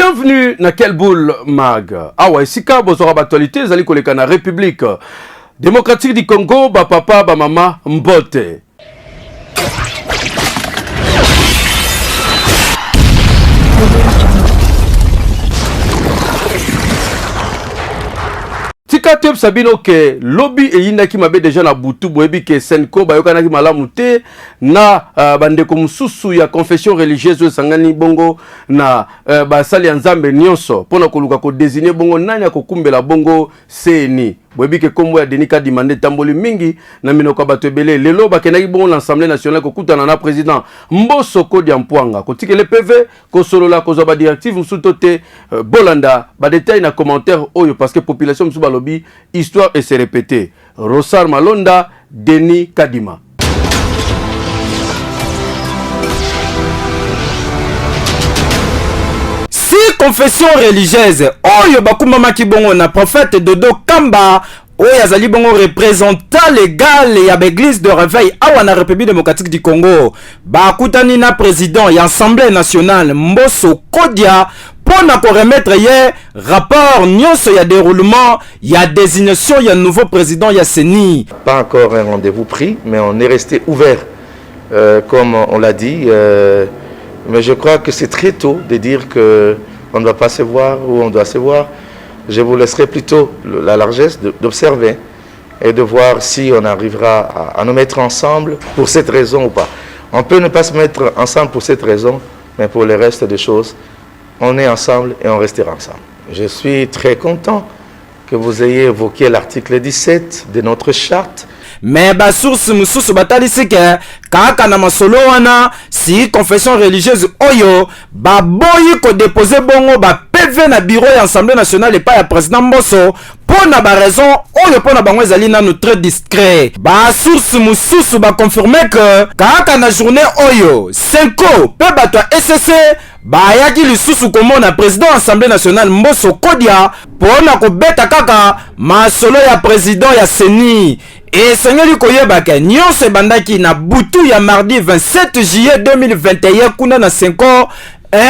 Bienvenue na Quelle Boule Mag. Awa esika bozora actualité zali koleka na République démocratique du Congo, ba papa ba mama mbote. Tika tep sabino ke lobby e yindaki mabe déjà na butu boyebi ke Senko bayokanaki malamu te na bandeko mususu ya confession religieuse sangani bongo na basali ya nzambe nyonso pona koluka ko désigner bongo nani akokumbela bongo seni boyebi ke kombo ya Denis Kadima nde tamboli mingi na minoko bato ebele lelo bakenaki bongo l'Assemblée nationale kokutana na président Mbosso Kodia Mpwanga kotikele PV kosolola kozwa ba directive musuto te bolanda ba détail na commentaire oyo parce que population musuba lobi histoire et se répéter. Rosar Malonda, Denis Kadima. Si confession religieuse, oyo bakuma makibongo na prophète Dodo Kamba, oyo azali bongo représentant légal ya l'église de réveil awa na République démocratique du Congo, bakutani na président ya Assemblée nationale Mbosso Kodia pour na remettre hier rapport nyonso ya déroulement ya désignation ya nouveau président ya CENI. Pas encore un rendez-vous pris, mais on est resté ouvert, comme on l'a dit. Mais je crois que c'est très tôt de dire qu'on ne doit pas se voir ou on doit se voir. Je vous laisserai plutôt la largesse d'observer et de voir si on arrivera à nous mettre ensemble pour cette raison ou pas. On peut ne pas se mettre ensemble pour cette raison, mais pour le reste des choses, on est ensemble et on restera ensemble. Je suis très content que vous ayez évoqué l'article 17 de notre charte. Mais ba source mususu batalisi ke kaka na masolo wana si confession religieuse oyo ba boyi ko déposer bongo ba PV na bureau ya Assemblée nationale et pas ya président Mbosso pour na ba raison oyo pour na bango ezali nanu très discret. Ba source mususu ba confirmer que kaka na journée oyo Senko pe bato SSC ba yaki lisusu komona président Assemblée nationale Mbosso Kodia pour na ko beta kaka masolo ya président ya CENI. Et sengeli koyeba ke nyonso bandaki na butu ya mardi 27 juillet 2021 kuna na 5 ans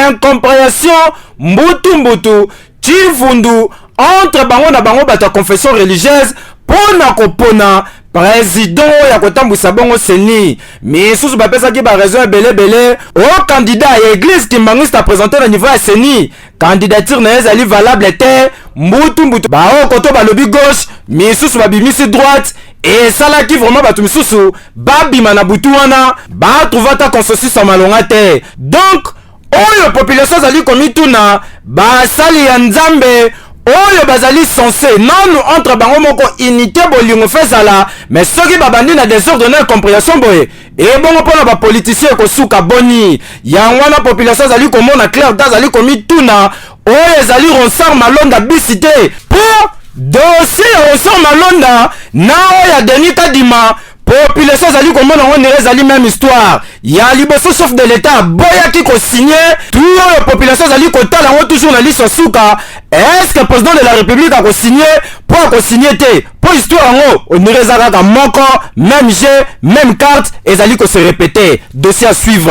incompréhension mbutu chivundu entre bango na bango bato confession religieuse pona kopona président ya kotambusa bongo CENI mais sous bapesaki ba raison belé au candidat ya église Kimbangiste a présenté na niveau ya CENI candidature na ezali valable te mbutu ba o koto ba lobby gauche mais sous babimisi droite et ça là qui vraiment batu misusu babima na butu wana ba trouver ta consensus en malonga te donc oyo population zali komituna ba sali ya nzambe oyo bazali censé non entre bango moko unité bolingo fezala mais soki babandi na désordre na compréhension boye et bongo pona ba politicien ko suka boni ya wana population zali komona clair zali komituna oyo zali Rosar Malonda bisité pour dossier Rosar Malonda na oya Denis Kadima population zali komona on ezali même histoire ya liboso chef de l'état boya ki ko signer tout la population zali ko tala on toujours na liste suka est-ce que le président de la République a ko signer pour ko signer te pour histoire on ezaka ka moko même jeu même carte ezali ko se répéter dossier à suivre.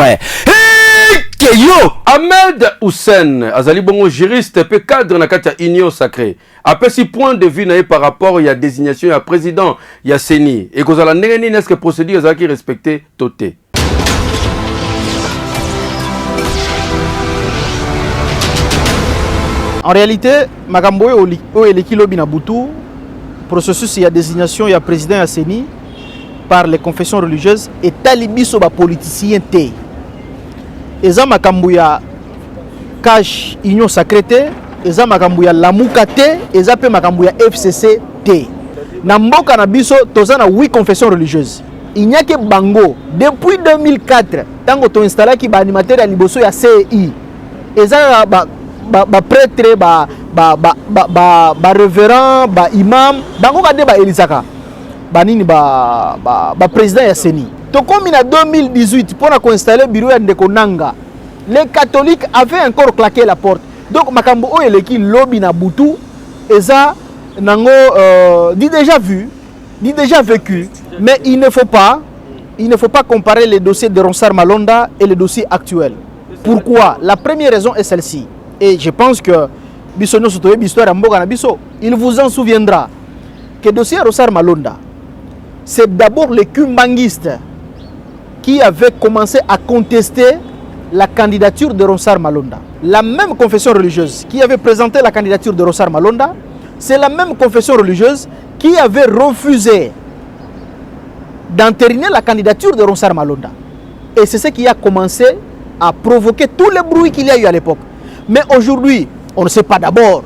Yo Ahmed Hussein azali bongo juriste pe cadre na kati ya union sacrée apesi point de vue na par rapport ya désignation ya président ya CENI et kozala ndenge nini est-ce que procédure ezalaki respecté toté. En réalité makambo oyo eleki lobi na butu processus ya désignation ya président ya CENI par les confessions religieuses etali biso ba politicien te. Eza makambo ya cash union sacrée te, eza makambo ya lamuka te, eza pe makambo ya FCC te. Na mboka na biso toza na 8 confessions religieuses. Inyake bango depuis 2004 tango to installé ki ba animateur ya liboso ya CI. Eza ba prêtre ba révérend ba imam bango kade ba elisaka. Ba nini ba président ya CENI. Comme en 2018, pour installer le bureau de Konanga, les catholiques avaient encore claqué la porte. Donc, makambo o eleki lobby na butu, eza nango dit déjà vu, dit déjà vécu, mais il ne faut pas comparer les dossiers de Rosar Malonda et les dossiers actuels. Pourquoi? La première raison est celle-ci. Et je pense que Bissono Sotoye, l'histoire à Mboga Nabiso, il vous en souviendra que le dossier Rossar Malonda, c'est d'abord les Kumbangistes qui avaient commencé à contester la candidature de Rossar Malonda. La même confession religieuse qui avait présenté la candidature de Rossar Malonda, c'est la même confession religieuse qui avait refusé d'entériner la candidature de Rossar Malonda. Et c'est ce qui a commencé à provoquer tous les bruits qu'il y a eu à l'époque. Mais aujourd'hui, on ne sait pas d'abord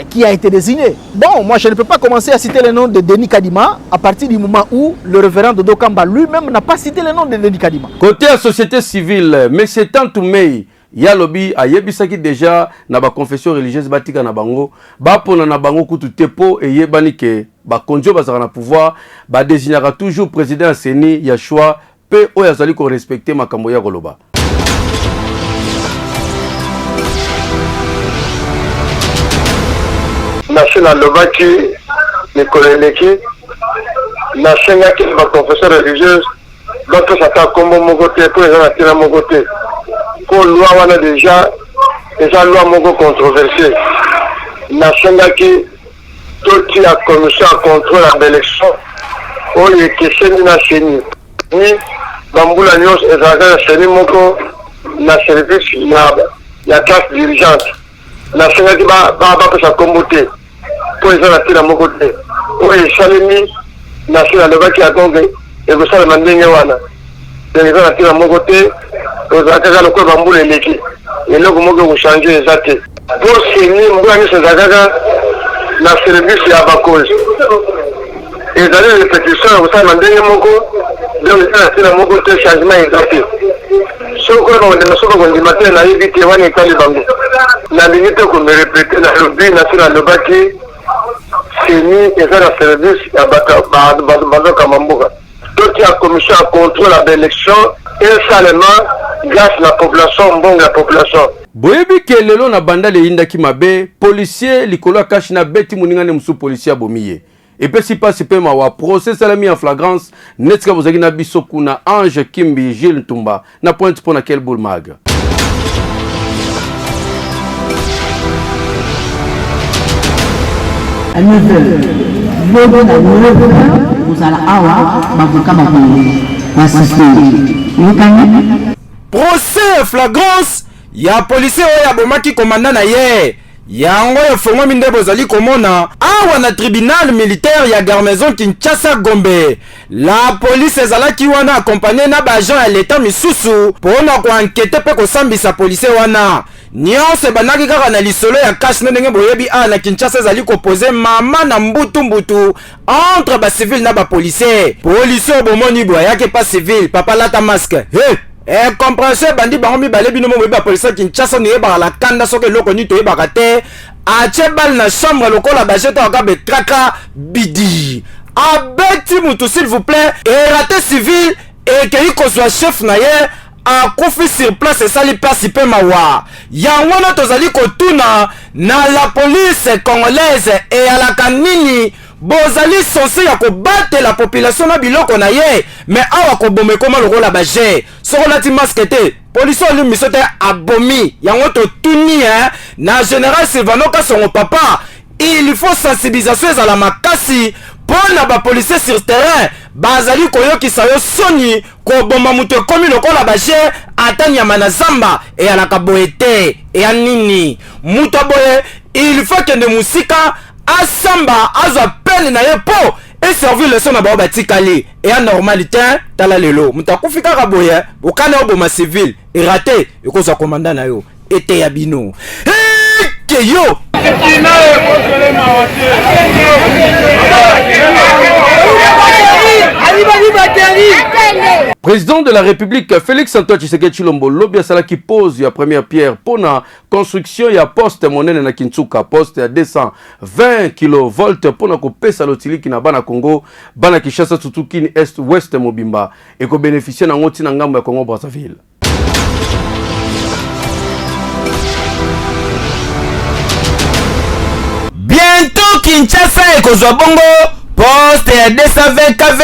qui a été désigné. Bon, moi je ne peux pas commencer à citer le nom de Denis Kadima à partir du moment où le révérend Dodo Kamba lui-même n'a pas cité le nom de Denis Kadima. Côté la société civile, mais c'est tant tout mais il y a lobby à yebisaki déjà na ba confession religieuse batika na bango ba pona na bango kutu tepo et yebani ke ba konjo bazara na pouvoir ba désignera toujours président Seni Yashua pe oyazali ko respecter makambo ya koloba. National Lobaki, les collègues, National qui va confession religieuse, donc ça t'a comme mon côté, pour les gens à mon côté. Pour loi, on a déjà loi mon controversée. National qui, tout qui a commission à contrôler l'élection, on est question de la chenille. Ni, Bamboula Nyos et Zaga, chenille mon co, na service, il y a classe dirigeante. National qui va sa communauté. Pour les gens à mon côté. Pour les chalemi, National Lobaki à Congrès, et vous savez, Mandingawana. Les gens à mon côté, aux Zagaga, le corps Bamboula et l'équipe. Et là, vous changez les athées. Pour signer, vous avez ces Zagaga, la service et à Bakos. Et vous avez les pétitions, vous savez, Mandingamoko, donc les gens à mon côté, changement exacté. Ce qu'on dit matin, la évité, on est allé dans la limite qu'on me répétait, la lobby national Lobaki, c'est mis et faire un service à Bazo Kamamboga. Donc il y a commission à contrôler l'élection et salement grâce à la population, bon la population. Boyebi ke lelo na banda le inda ki mabe, policier likolo akashi na beti muningane musu policier abomiye. Et puis si pas c'est ma wa procès salami en flagrance, netka bozaki na biso kuna Ange Kimbi Gilles Ntumba na pointe pour na quel boule mag. Procès flagrance ya policier oya bomaki commandant na ye yango ya fongo minde bozali komona awa na tribunal militaire ya garnison Kinshasa Gombe. La police ezalaki wana accompagné na ba agent ya l'état misusu pona ko enquêter pe ko sambisa policier wana nyonso banaki kaka na lisolo ya cash ndenge boyebi a na Kinshasa ezali ko poser mama na mbutu entre ba civil na ba policier. Policier bomoni boyaki pas civil papa lata masque et compréhension bandi bango mibale bino mo ba policier Kinshasa ni ba la kanda soke loko ni to ba kate a chebal na chambre lokola ba jeta okabe traka bidi abeti mutu s'il vous plaît et raté civil et que ko soit chef na ye a kufi sur place et sali place pe mawa yango na tozali kotuna na la police congolaise et à la kanini bozali censé ya ko battre la population na biloko na ye mais awa ko bomé koma lokola ba je soko lati masque te police oli misote abomi yango to tuni na général Silvano Kasongo papa il faut sensibilisation à la makasi pour na ba policier sur terrain bazali koyokisa yo soni ko bomba muto komi lokola ba je atanya manazamba et ala kaboete et anini muto boye il faut que de musika asamba azwa peine na ye po et servir le son na ba batikali et en normalité tala lelo mutakufika kaboye okana oboma civil et raté et ko sa commandant na yo ete ya bino ke yo Président de la République Félix Antoine Tshisekedi Tshilombo lobi asala qui pose la première pierre pour la construction ya poste monene na Kintsuka poste ya 220 kV pour na kopesa lotiliki na bana Congo bana Kinshasa Tsutukini Est Ouest Mobimba et ko bénéficier na ngoti na ngambo ya Congo Brazzaville. Bientôt Kinshasa ekozwa bongo poste ya 220 kV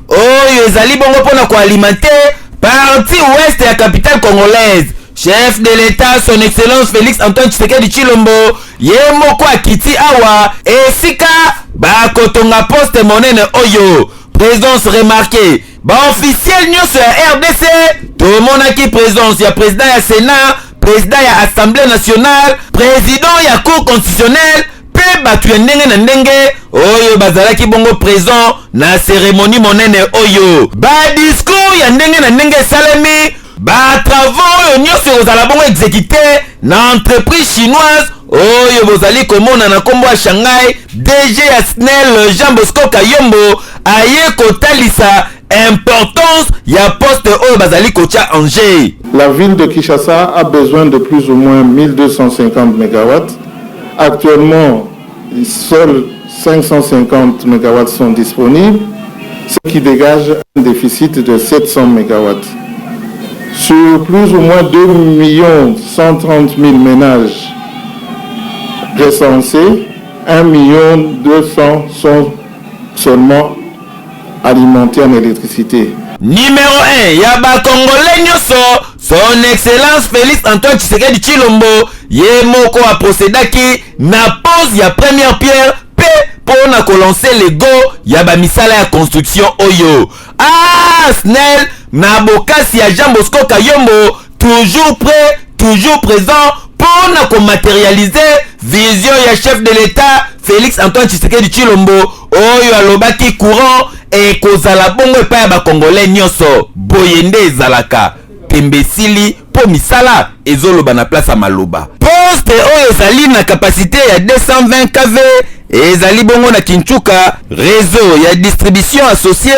oyo ezali bongo pona ko alimenter partie ouest ya capitale congolaise. chef de l'État son excellence Félix Antoine Tshisekedi Tshilombo ye moko akiti awa esika bakotonga poste monene oyo. Présence remarquée officiel nyonso ya RDC tomonaki présence ya président ya Sénat, président ya Assemblée nationale, président ya Cour constitutionnelle pe batu ya ndenge na ndenge oyo bazalaki bongo présent na cérémonie monene oyo. Discours ya ndenge na ndenge esalemi, travaux oyo nyonso ozala bongo exécuté na entreprise chinoise oyo bozali komona na kombo ya Shanghai. DG ya SNEL Jean Bosco Kayombo aye kotalisa importance ya poste oyo bazali kotia Angers. La ville de Kinshasa a besoin de plus ou moins 1250 MW. Actuellement, seuls 550 MW sont disponibles, ce qui dégage un déficit de 700 MW. Sur plus ou moins 2 130 000 ménages recensés, 1 200 000 sont seulement alimentés en électricité. Numéro 1, Yaba Congolais Nyoso, son excellence Félix Antoine Tshisekedi Tshilombo, ye moko a procédaki na pose ya première pierre pe pour na lancer les go Yaba misala ya construction oyo. SNEL na bokasi ya Jean Bosco Kayombo, toujours prêt, toujours présent pour na matérialiser vision ya chef de l'État Félix Antoine Tshisekedi Tshilombo oyo alobaki courant et kozala bongo epai ya bakongolais nyonso boyende ezalaka pembesili po misala ezoloba na place ya maloba. Poste oyo ezali na capacité ya 220 kV ezali bongo na Kinchuka, réseau ya distribution associé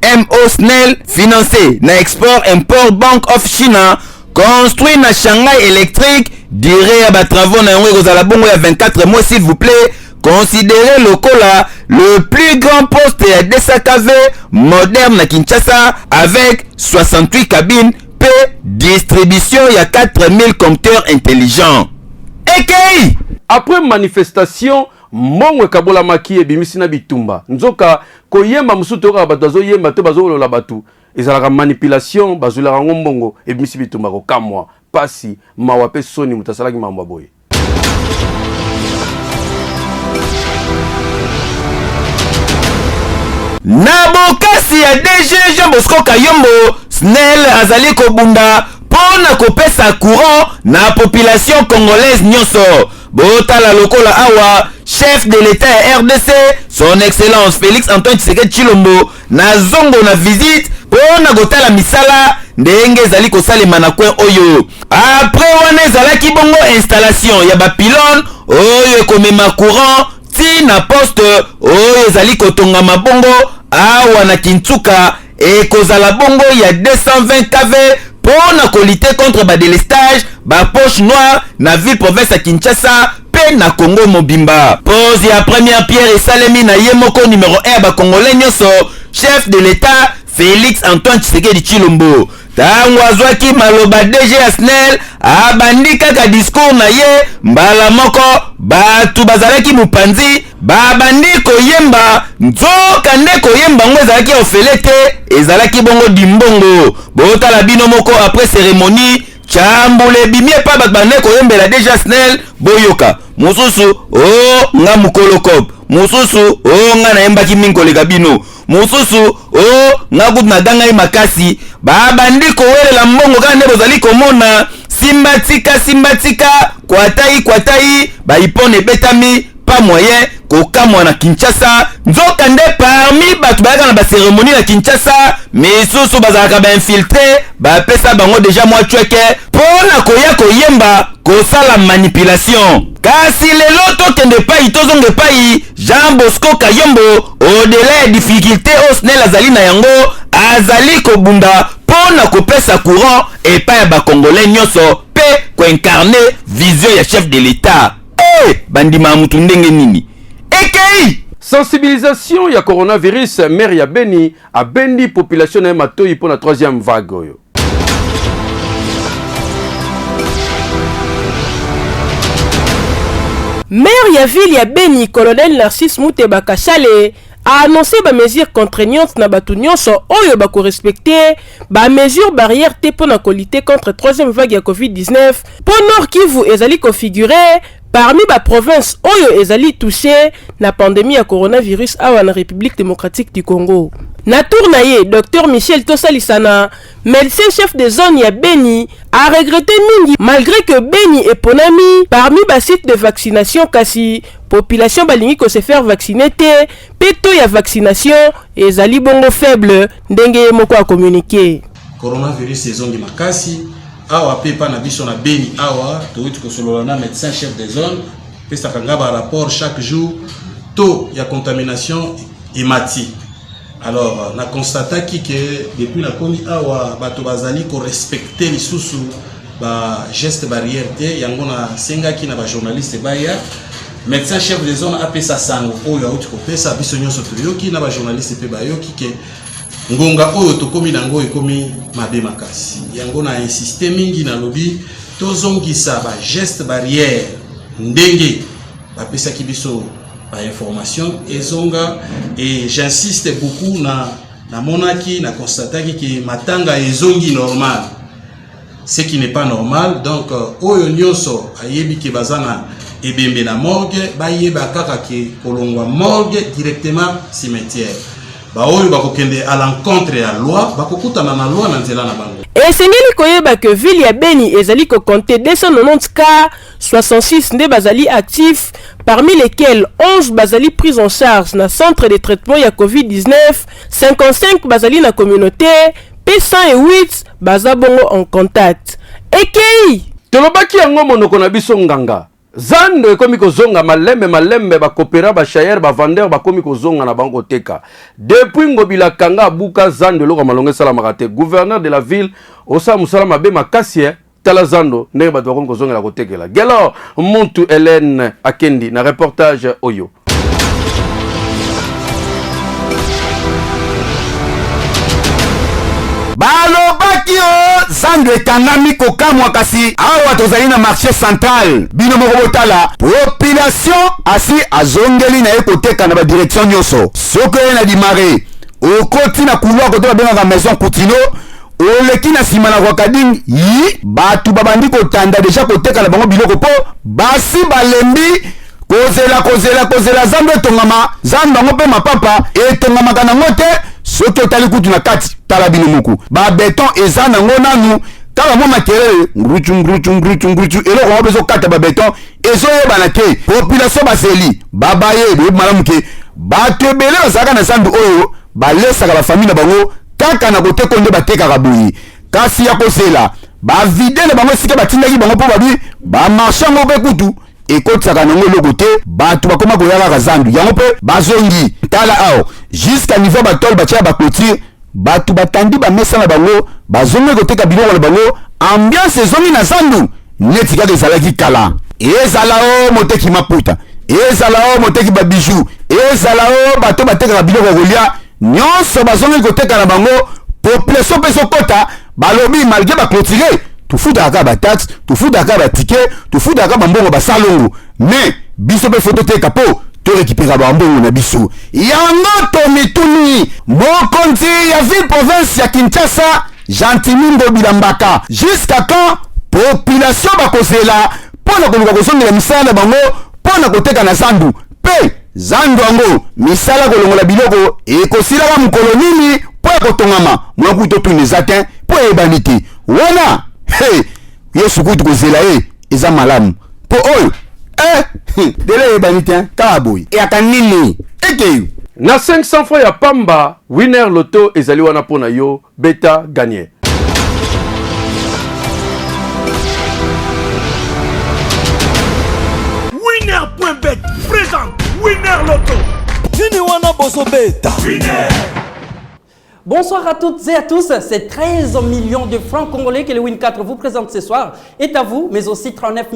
MO SNEL financé na Export Import Bank of China, construit na Shanghai Electric. Durée ya batravaux na yango ekozala bongo ya 24 mois s'il vous plaît. Considéré lokola le plus grand poste à 200 kV moderne à Kinshasa avec 68 cabines P distribution il y a 4000 compteurs intelligents. EKI après manifestation Mongwe Kabola Maki ebimisi na bitumba nzoka koyemba musuto ka bato azoyemba te bazolola batu ezalaka manipulation bazolaka ngombongo ebimisi bitumba ko kamwa pasi mawape soni mutasalaki mambo boye. Na bokasi ya DG Jean Bosco Kayombo, SNEL azali kobunda pona kopesa courant na population congolaise nyonso. Botala lokola awa chef de l'État ya RDC son excellence Félix Antoine Tshisekedi Tshilombo na zongo na visite pona kotala misala ndenge ezali kosalema na kwen oyo. Après wana ezalaki bongo installation ya bapylone oyo ekomema courant ti na poste oyo ezali kotonga mabongo awa na Kinchuka ekozala bongo ya 220 kV pona kolite contre badélestage poche noire na ville province ya Kinshasa pe na Congo mobimba. Pose ya première pierre esalemi na ye moko numéro 1 bakongolais nyonso chef de l'État Félix Antoine Tshisekedi Tshilombo. Tango azwaki maloba DG ya SNEL abandi kaka discours na ye mbala moko batu bazalaki mupanzi babandi koyemba nzoka nde koyemba ngo ezalaki ofele te ezalaki bongo dimbongo. Botala bino moko après cérémonie chambule bimie pa bato bande koyembela DG SNEL boyoka mususu nga mukolokop mususu nga nayembaki mingi koleka bino mususu nga kutu na gangai makasi babandi kowelela mbongo kaka nde bozali komona simbatika kwatai baipone betami pa moyen kokamwa na Kinshasa nzoka nde parmi bato bayaka na baceremonie na Kinshasa misusu bazalaka bainfiltre bapesa bango deja mwa chweke mpona koya koyemba kosala manipulation. Kasi lelo tokende pai tozonge pai Jean Bosco Kayombo au-delà ya difficulté o SNEL azali na yango azali kobunda mpona kopesa courant epai ya bakongolais nyonso pe koincarne vision ya chef de l'État. Bandima mutu ndenge nini EKI sensibilisation ya coronavirus maire ya Beni abendi population na matoi pour la 3e vague oyo. Maire ya ville ya Beni colonel Narcisse Mouteba Kachale a annoncé ba mesure contraignante na batu nyonso oyo ba ko respecter ba mesure barrière te pona ko lutter contre troisième vague ya COVID-19 pour Nord Kivu ezali configuré parmi ba province oyo ezali touché na pandémie ya coronavirus awa na République démocratique du Congo. Na tournaye, Dr Michel Tosalisana, médecin chef de zone ya Beni, a regretté mingi malgré que Beni est ponami parmi ba sites de vaccination kasi population balingi ko se faire vacciner te, peto ya vaccination ezali bongo faible ndenge moko a communiqué. Coronavirus ezongi makasi awa pepa na biso na Beni awa touti ko solola na médecin chef de zone pesa kanga ba rapport chaque jour taux ya contamination imati. Alors, on a constaté que depuis la CONI awa bato bazali ko respecter les sous ba geste barrière te yangona senga ki na ba journaliste baya médecin chef de zone apesa sango oyo auti ko pesa biso nyonso toyoki na ba journaliste pe bayoki ke ngonga oyo tokomi nango ekomi mabe makasi yangona insister mingi na lobi tozongisa ba geste barrière ndenge ba pesa ki biso par information ezonga et j'insiste beaucoup na monaki na constater que matanga ezongi normal ce qui n'est pas normal donc oyo nyonso ayebi ke bazana ebembe na morgue bayeba kaka ke kolongwa morgue directement cimetière ba oyo bakokende à l'encontre ya loi bakokutana na loi na nzela na bango. Esengeli koyeba que ville ya Beni ezali ko compter 290 cas, 66 nde bazali actifs, parmi lesquels 11 bazali pris en charge na centre de traitement ya COVID-19, 55 bazali na communauté, P108 baza bongo en contact. Ekei tolobaki yango monoko na biso nganga zando ekomi kozonga malembe bakopera bashayer bavandeur bakomi kozonga na bango teka depuis ngobila kanga buka zando eloko malonge salamaka te gouverneur de la ville osala musala mabe makasi tala zando ndenge bato bakomi kozongela kotekela gelo muntu Hélène Akendi na reportage oyo. balobaki o zando ekangami kokamwa kasi awa tozali na marché central bino moko botala population asi azongeli na ye koteka na badirection nyonso soki oye na dimare okoti na couloir kote babengaka maison Coutino oleki na nsima na kwakading yi bato babandi kotanda deja koteka na bango biloko po basi balembi kozela zando etongama zando bango mpe mapapa etongamaka nango te soki otali kutu na kati tala bino moku babeton eza nango nanu kaka mwa makelele ngruchu eloko ngo bezokata babeton ezoyebana te population baseli babaye boyebi malamu ke bato ebele bazalaka na zando oyo balesaka bafamile na bango kaka na koteka nde batekaka boye kasi ya kozela bavide na bango esika batindaki bango mpo babi bamarche yango mpe kutu ekotisaka nango eloko te bato bakoma koya kaka zandu yango mpe bazongi tala awa jusqu'à niveau batole batia baclôture bato batandi bamesa na bango bazongi koteka biloko na bango ambiance ezongi na zandu neti kaka ezalaki kala ezala o moteki maputa ezala o moteki babiju ezala o bato batekaka biloko kolia nyonso bazongi koteka na bango population mpe sokota balobi malgré baclôture tufutaka bataxe tufutaka batike tufutaka bambongo basalongo mais biso mpe foto teka po torekipera bambongo na biso yango tomituni mokonzi ya ville province ya Kinshasa Gentimindo Bilambaka jusqu'à quand population bakozela pona koluka kozongela misala na bango pona koteka na zandu pe zandu yango misala kolongola biloko ekosilaka mokolo nini po ya kotongama mwaku totuni eza te po eyebani te wana hey yesu kutu kozela ye eza malamu po oyo dele eyebani te kaka boye eyaka nini ekeyo na 500 francs ya pamba winner loto ezali wana mpona yo beta gagner. Winner.bet présente Winner Loto. Nini wana bozo beta Winner. Bonsoir à toutes et à tous, c'est 13 millions de francs congolais que le Win4 vous présente ce soir. est à vous, mais aussi 39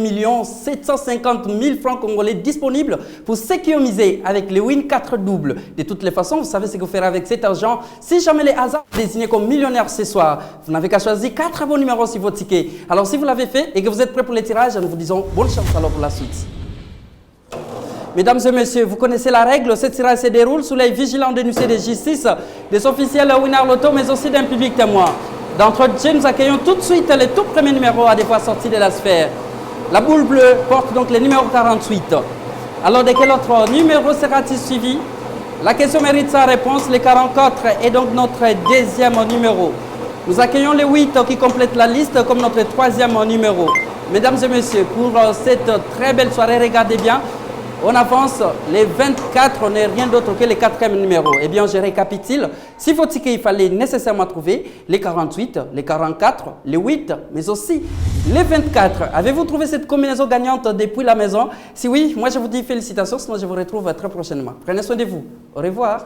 750 000 francs congolais disponibles pour ceux qui ont misé avec le Win4 double. De toutes les façons, vous savez ce que vous ferez avec cet argent. Si jamais les hasards désignés comme millionnaire ce soir, vous n'avez qu'à choisir 4 bons numéros sur votre ticket. Alors si vous l'avez fait et que vous êtes prêt pour le tirage, nous vous disons bonne chance alors pour la suite. Mesdames et messieurs, vous connaissez la règle, cette tirage se déroule sous les vigilants dénoncés de justice, des officiels Winner Loto, mais aussi d'un public témoin. D'entretien, nous accueillons tout de suite les tout premiers numéros à des fois sortis de la sphère. La boule bleue porte donc le numéro 48. Alors, de quel autre numéro sera-t-il suivi? La question mérite sa réponse. Le 44 est donc notre deuxième numéro. Nous accueillons le 8 qui complète la liste comme notre troisième numéro. Mesdames et messieurs, pour cette très belle soirée, regardez bien. On avance, les 24 n'est rien d'autre que le quatrième numéro. Eh bien, je récapitule. Si faut qu'il fallait nécessairement trouver les 48, les 44, les 8, mais aussi les 24. Avez-vous trouvé cette combinaison gagnante depuis la maison? Si oui, moi je vous dis félicitations, sinon je vous retrouve très prochainement. Prenez soin de vous. Au revoir.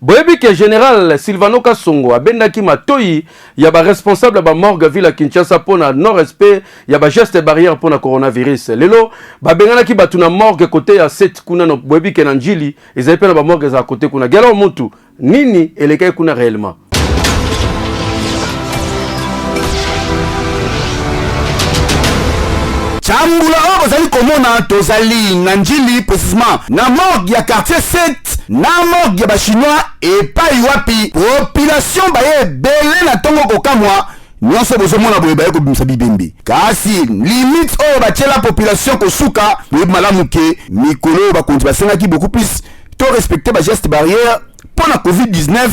boyebi ke général Silvano Kasongo abendaki matoyi ya ba responsable ba morgue ville à Kinshasa pona non respect ya ba geste barrière pona coronavirus lelo ba benganaki batuna morgue côté ya 7 kuna no boyebi ke na njili ezali pe na ba morgue za côté kuna gelo mutu nini elekai kuna réellement. Chambula obo zali komona tozali na njili précisément na morgue ya quartier 7 na morgue ya ba chinois epai wapi population baye belé na tongo kokamwa nyonso bozomona boye baye kobimisa bibembe kasi limite oyo batiela population kosuka boye malamu ke mikolo bakonzi basengaki beaucoup plus to respecter ba geste barrière pour la COVID-19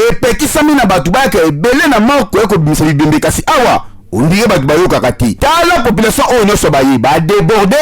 epekisami na bato bayaka ebele na morgue koye kobimisa bibembe kasi awa ondire bato bayoka kati tala population oyo nyonso baye badeborde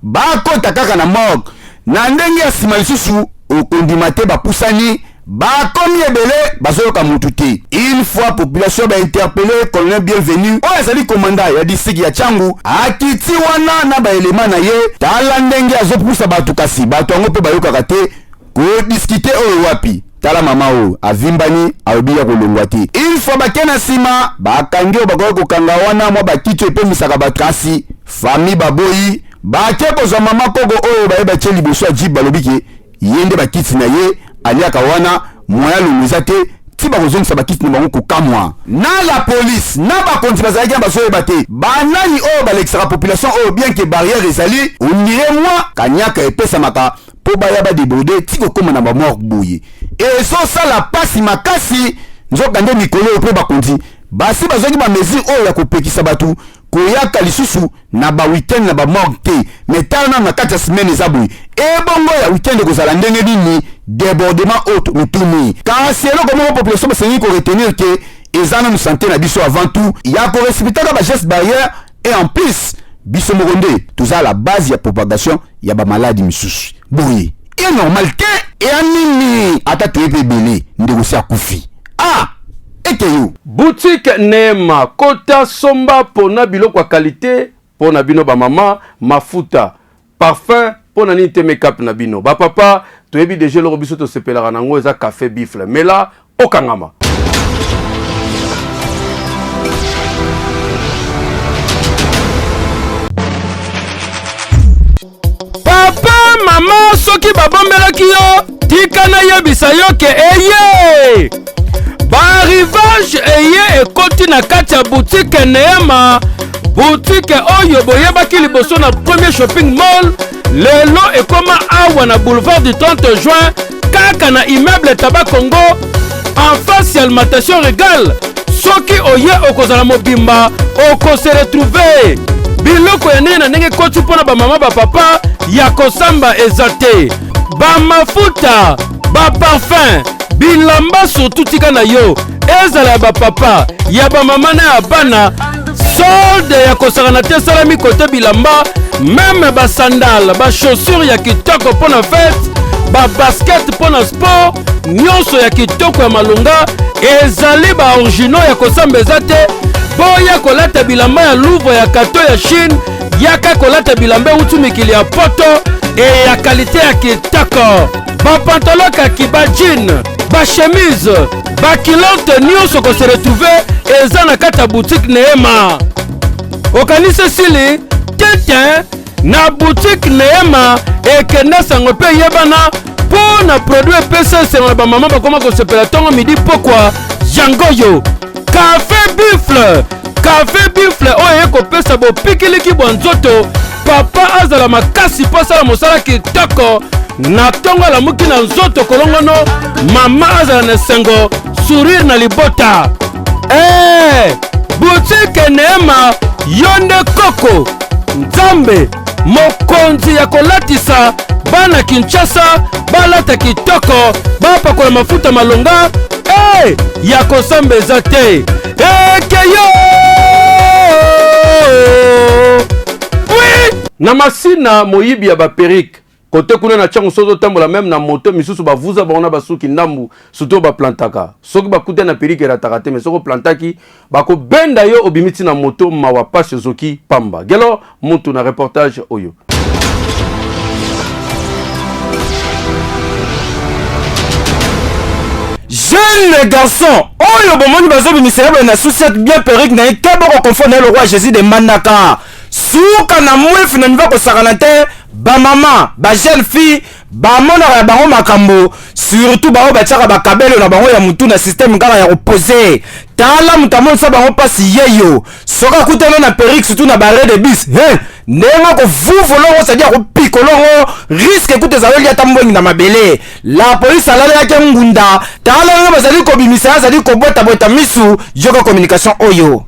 bakota kaka na morgue na ndenge ya nsima lisusu okondima te bapusani bakomi ebele bazoyoka mutu te. Une fois population bainterpellé colonel bienvenu oyo azali komanda ya district ya Changu akiti wana na baelema na ye tala ndenge azopusa bato kasi bato yango mpe bayokaka te kodiskite oyo wapi tala mama oyo avimbani aobiya kolongwa te. Une fois bakena nsima bakangi oyo bakoki kokanga wana mwa bakiti epemisaka bato kasi famille baboyi bake kozwa mama kogo oyo bayeba tie liboso ya jib balobike yende bakiti na ye aliaka wana moya longeza te ti bakozongisa bakiti na bango kokamwa na la police na bakonzi bazalaki na bazoyeba te banani oyo balekisaka population oyo bien ke barrière ezali ondire mwa kanyaka epesamaka po baya badeborde ti kokoma na bamorgue boye ezosala pasi makasi nzokande mikolo oyo mpe bakonzi basi bazwaki bamesure oyo ya kopekisa bato koyaka lisusu na ba weekend na ba morgue te metana na kati ya semaine eza boye ebongo ya weekend kozala ndenge nini débordement auto mituni kasi eloko moko population basengi ko retenir ke eza na santé na biso avant tout ya ko respecter ba geste barrière et en plus biso mokonde toza la base ya propagation ya ba maladie misusu boye et normal te et anini ata toyepe belé ndeko si akufi boutique Nema kota somba pona biloko ya qualité pona bino ba mama mafuta parfum pona nite make-up na bino ba papa toyebi déjà le biso to sepelaka nango eza café bifle mais là okangama papa mama soki babombelaki yo tika na yebisa yo ke eye barrivage eye ekoti na kati ya boutique Neema boutique oyo boyebaki liboso na premier shopping mall lelo ekoma awa na boulevard du 30 juin kaka na immeuble Taba Congo en face ya alimentation Regal soki oye okozala mobimba okose retrouver biloko ya ndenge na ndenge koti mpona bamama bapapa ya kosamba eza te bamafuta baparfum bilamba surtout tika na yo ezala ya bapapa ya bamama na ya bana solde ya kosakana te salami kote bilamba meme basandale bachaussure ya kitoko mpona fete babasket mpona sport nyonso ya kitoko ya malonga ezali baoriginal ya kosamba eza te boya kolata bilamba ya Louvre ya kato ya Chine yaka kolata bilamba utu mikili ya poto e ya kalite ya kitoko bapantalon kaki bajin bachemise bakilote nyonso kose retrouve eza na kati ya boutique Neema okanisi sili tete na boutique Neema ekende sango mpe yebana mpo na produit epesa esengo na bamama bakoma kosepela ntongo midi pokwa yangoyo café bifle Café bifle oyo ekopesa bopikiliki bwa nzoto papa azala makasi posala mosala kitoko na tongo alamuki na nzoto kolongono mama azala na sengo sourire na libota. Boutique Neema yonde koko nzambe mokonzi ya kolatisa bana Kinshasa balata kitoko bapakola mafuta malonga ya kosambeza te keyo na masina moyibi ya baperike kote kuna na chango sozo tambola même na moto misusu bavuza baona basuki ndambu surtout ba plantaka soki bakute na perike la takate mais soko plantaki bako benda yo obimiti na moto mawa pashe zoki pamba gelo mutu na reportage oyo. Jeune garçon, oyo bomoni bazobi misérable na souciate bien perruque na ekebo ko confondre le roi Jésus de Manaka. Suka na mwefu na niva ko sakana te ba mama, ba jeune fille, ba mona ya bango makambo, surtout ba batiaka ba kabelo na bango ya mutu na système ngala ya reposer. Tala mutamon sa bango pasi yeyo. Soka kutana na perruque surtout na barre de bis. Nenga ko vuvolo c'est-à-dire ko pikolongo risque écoute zaweli ata mbongi na mabele. La police alala yake ngunda. Tala nga bazali ko bimisa azali ko bota misu joka communication oyo.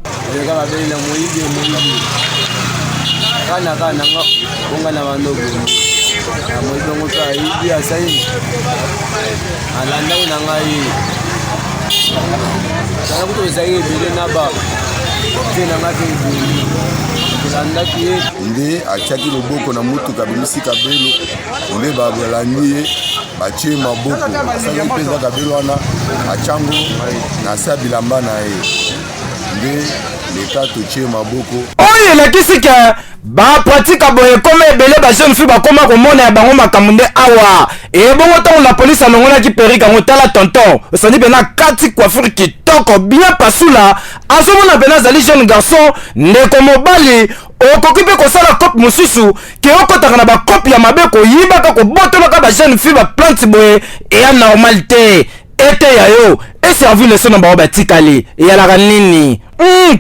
Kana nga unga na bandogo amodongo ka idi asai alanda ina ngai kana kuto zai bile na ba tena ngati alanda ki nde achaki loboko na mutu kabimisi kabelo onde babalandi bachie maboko sanga peza kabelo wana achango na sa bilamba na ye nde leta tochie maboko oye lakisi ka ba pratique boye comme ebele ba jeune fille ba koma ko mona ya bango makambo awa e bongo to la police anongona ki perika ngotala tonton osandi bena kati coiffure kitoko bien pasula azomona bena zali jeune garçon ndeko mobali okoki pe kosala kope mosusu ke okotaka na bakope ya mabe koyibaka kobotolaka ba jeune fille ba plante boye eya normalité ete ya yo eservi leso na bango batikali eyalaka nini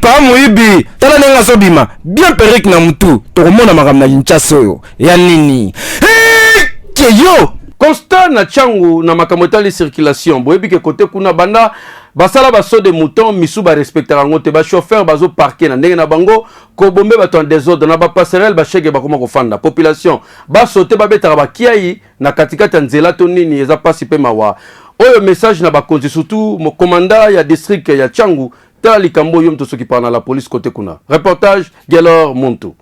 pa moyibi tala ndenge azobima bien perruque na mutu tokomona makambo na Kinshasa oyo ya nini keyo constat na changu na makambo etali circulation boyebi ke kote kuna banda basala baso de mouton misu ba respectera ngote ba chauffeur bazo parquer na ndenge na bango ko bombe bato en désordre na ba passerelle ba chege bakoma ko fanda population ba sauter ba betara ba kiai na katikati nzela to nini eza pasi pe mawa oyo message na ba konzi surtout mo commandant ya district ya changu tala likambo yo mto soki parna la police kote kuna reportage Gelor Monto.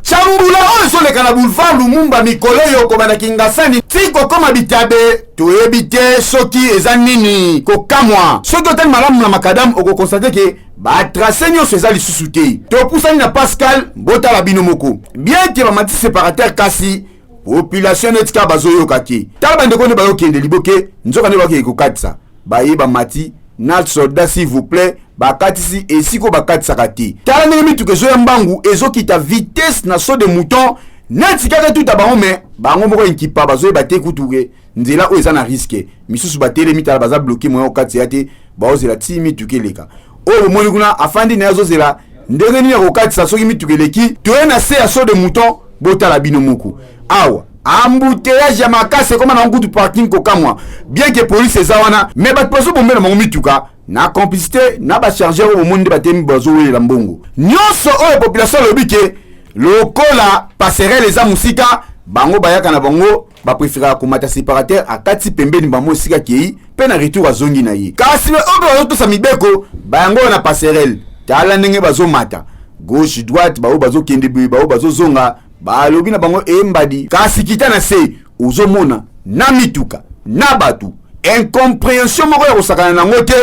Chambula oyo soleka na boulevard Lumumba mikolo yo komana kingasani tiko koma bitabe toyebite soki eza nini kokamwa soki otali malamu na makadam okokonstate ke batrace nyonso eza lisusu te topusani na Pascal botala bino moko bien ke bamati séparateur kasi population netika bazoyoka te tala bandeko nde bayokende liboke nzoka nde bakei kokatisa bayeba mati na soldat s'il vous plaît bakatisi esiko bakatisaka te tala ndenge mituka ezoya mbangu ezokita vitesse na saut de mouton netikaka tuta bango me bango moko enkipa bazoyeba te kutuke nzela oyo eza na riske misusu batelemi tala baza bloke moya kokatisa te baozela ti mituka eleka oyo bomoni kuna afandi na ye azozela ndenge nini ya kokatisa soki mituka eleki toye na se ya saut de mouton botala bino moko awa embouteillage ya makasi ekoma na ngutu parking kokamwa bien que police eza wana me bato bazobombela bango mituka na complicité na bachargeur oyo bomoni nde batemi bazowelela mbongo nyonso oyo population alobi ke lokola passerelle eza mosika bango bayaka na bango bapréféraka komata séparateur akati pembeni bango esika kei mpe na retour azongi na ye kasi oyo bazotosa mibeko bayango oyo na passerelle tala ndenge bazomata gauche droite bao bazokende boye bao bazozonga balobi na bango embadi kasi kita na se uzomona na mituka na batu incompréhension moko ya kosakana nango te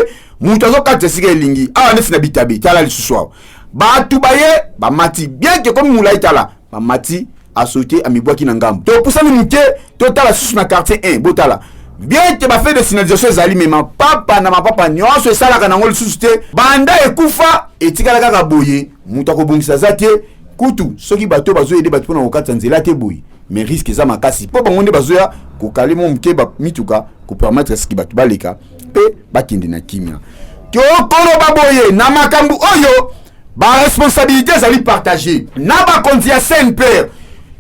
mutu azokatisa esika elingi awa nesi na bitabe tala lisusu awa batu baye bamati bien ke komi mulai tala bamati asote amibwaki na ngambo topusani muke totala susu na quartier 1 botala bien ke bafe de signalisation ezali me mapapa na mapapa nyonso esalaka nango lisusu te banda ekufa etikala kaka boye mutu akobongisa za te kutu soki bato bazoyede bato mpona kokatisa nzela te boye mais risque eza makasi po bango nde bazoya kokali mo mke ba mituka ko permettre ce qui batu baleka pe bakindi na kimia to kolo baboye na makambu oyo ba responsabilité ezali partagée na ba konti ya CNPR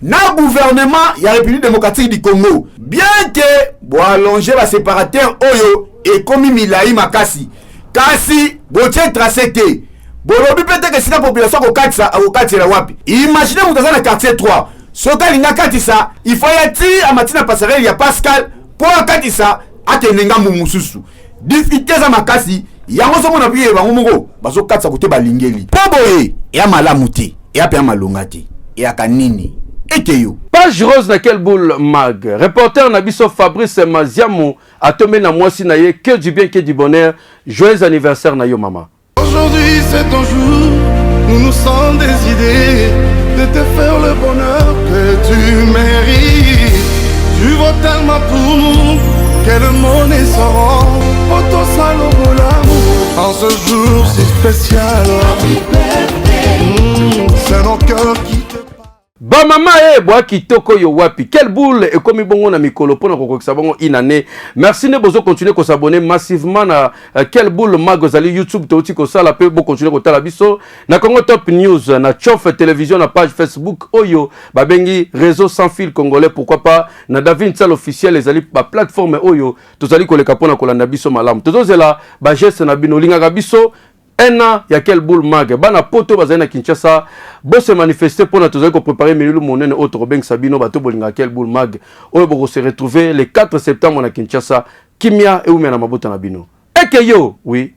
na gouvernement ya République démocratique du Congo bien que bo allonger ba séparateur oyo et komi milai makasi kasi botie tracé te bolobi pete que si la population ko katisa au katira wapi imaginez mutaza na quartier 3 soka linga katisa il faut yati amatina passerelle ya Pascal pour katisa atenenga mumususu difficulté za makasi yango somo na biye bango moko bazo katisa kote balingeli poboye ya malamu te ya pe malonga te ya kanini ekeyo page rose na quelle boule mag reporter Nabiso Fabrice Maziamo a tombé na mwasi na ye que du bien que du bonheur joyeux anniversaire na yo mama. Aujourd'hui c'est ton jour, nous nous sommes décidés de te faire le bonheur que tu mérites. Tu vaux tellement pour nous que le monde est sans auto salo l'amour. En ce jour si spécial, c'est nos cœurs qui te Ba mama boa kitoko yo wapi quelle boule et comme bongo na mikolo pona kokokisa bongo inane merci ne bozo continuer ko s'abonner massivement na quelle boule magozali YouTube toti ko sala pe bo continuer ko tala biso na Congo Top News na Chof Télévision na page Facebook oyo ba bengi réseau sans fil congolais pourquoi pas na David Sal officiel les ali ba plateforme oyo tozali ko leka pona ko landa biso malamu tozozela ba geste na bino linga biso un an, il y a quel boule mag. Bana poto bazana Kinshasa. Bo se manifester pour nous ko préparer milieu monene autre ben Sabino bato bolinga quel boule mag. Oyo boko se retrouver le 4 septembre na Kinshasa. Kimia et Oumena Mabota na bino. Eke yo, oui.